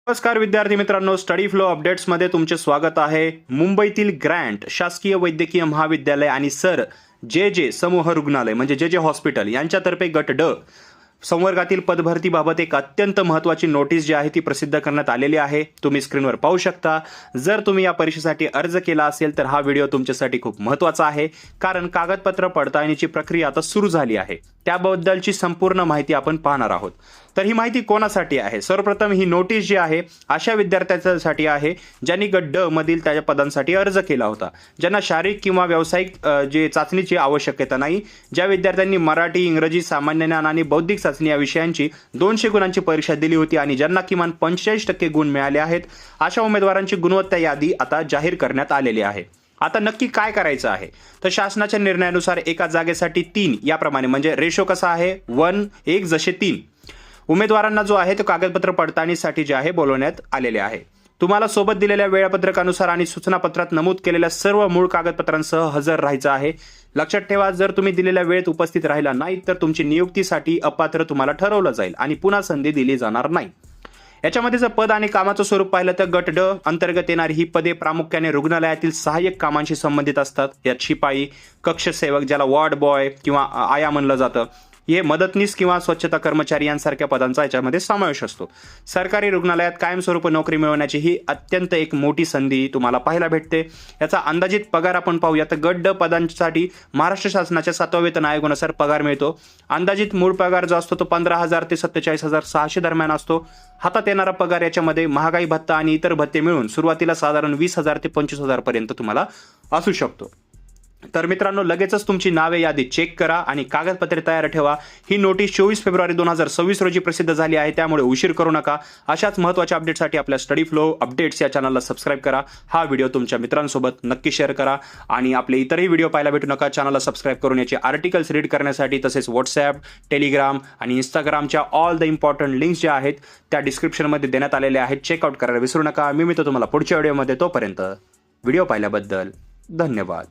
नमस्कार विद्यार्थी मित्रांनो, स्टडी फ्लो अपडेट्समध्ये तुमचे स्वागत आहे. मुंबईतील ग्रँट शासकीय वैद्यकीय महाविद्यालय आणि सर जे समूह रुग्णालय म्हणजे जे हॉस्पिटल यांच्यातर्फे गट ड संवर्गातील पदभरतीबाबत एक अत्यंत महत्त्वाची नोटीस जी आहे ती प्रसिद्ध करण्यात आलेली आहे. तुम्ही स्क्रीनवर पाहू शकता. जर तुम्ही या परीक्षेसाठी अर्ज केला असेल तर हा व्हिडिओ तुमच्यासाठी खूप महत्त्वाचा आहे, कारण कागदपत्र पडताळणीची प्रक्रिया आता सुरू झाली आहे. त्याबद्दलची संपूर्ण माहिती आपण पाहणार आहोत. तर ही माहिती कोणासाठी आहे? सर्वप्रथम ही नोटीस जी आहे अशा विद्यार्थ्यांसाठी आहे ज्यांनी गट ड मधील त्या पदांसाठी अर्ज केला होता, ज्यांना शारीरिक किंवा व्यावसायिक जे चाचणीची आवश्यकता नाही, ज्या विद्यार्थ्यांनी मराठी, इंग्रजी, सामान्य ज्ञान आणि बौद्धिक चाचणी या विषयांची 200 गुणांची परीक्षा दिली होती आणि ज्यांना किमान 45% गुण मिळाले आहेत, अशा उमेदवारांची गुणवत्ता यादी आता जाहीर करण्यात आलेली आहे. आता नक्की काय करायचं आहे? तर शासनाच्या निर्णयानुसार एका जागेसाठी 3 याप्रमाणे म्हणजे रेशो कसा आहे 1:1 उमेदवारांना जो आहे तो कागदपत्र पडताळणीसाठी जे आहे बोलवण्यात आलेले आहे. तुम्हाला सोबत दिलेल्या वेळापत्रकानुसार आणि सूचनापत्रात नमूद केलेल्या सर्व मूळ कागदपत्रांसह हजर राहायचं आहे. लक्षात ठेवा, जर तुम्ही दिलेल्या वेळेत उपस्थित राहिला नाही तर तुमची नियुक्तीसाठी अपात्र तुम्हाला ठरवलं जाईल आणि पुन्हा संधी दिली जाणार नाही. याच्यामध्ये जर पद आणि कामाचं स्वरूप पाहिलं तर गट ड अंतर्गत येणारी ही पदे प्रामुख्याने रुग्णालयातील सहाय्यक कामांशी संबंधित असतात. यात शिपाई, कक्षसेवक ज्याला वॉर्ड बॉय किंवा आया म्हणलं जातं, हे मदतनीस किंवा स्वच्छता कर्मचारी यांसारख्या पदांचा याच्यामध्ये समावेश असतो. सरकारी रुग्णालयात कायमस्वरूपी नोकरी मिळवण्याची ही अत्यंत एक मोठी संधी तुम्हाला पाहायला भेटते. याचा अंदाजित पगार आपण पाहूया तर गट ड पदांसाठी महाराष्ट्र शासनाच्या 7व्या वेतन आयोगानुसार पगार मिळतो. अंदाजित मूळ पगार जो असतो तो 15,000 ते 47,600 दरम्यान असतो. हातात येणारा पगार याच्यामध्ये महागाई भत्ता आणि इतर भत्ते मिळून सुरुवातीला साधारण 20,000 ते 25,000 पर्यंत तुम्हाला असू शकतो. तर मित्रांनो, लगेचच तुमची नावे यादी चेक करा आणि कागदपत्रे तयार ठेवा. ही नोटीस 24 फेब्रुवारी 2026 रोजी प्रसिद्ध झाली आहे, त्यामुळे उशीर करू नका. अशाच महत्त्वाच्या अपडेटसाठी आपल्या स्टडी फ्लो अपडेट्स या चॅनलला सबस्क्राईब करा. हा व्हिडिओ तुमच्या मित्रांसोबत नक्की शेअर करा आणि आपले इतरही व्हिडिओ पाहायला भेटू नका. चॅनलला सबस्क्राईब करून याचे आर्टिकल्स रीड करण्यासाठी तसेच व्हॉट्सॲप, टेलिग्राम आणि इंस्टाग्रामच्या ऑल द इम्पॉर्टंट लिंक्स ज्या आहेत त्या डिस्क्रिप्शनमध्ये देण्यात आलेल्या आहेत. चेकआउट करायला विसरू नका. मी मिळतो तुम्हाला पुढच्या व्हिडिओमध्ये. तोपर्यंत व्हिडिओ पाहिल्याबद्दल धन्यवाद.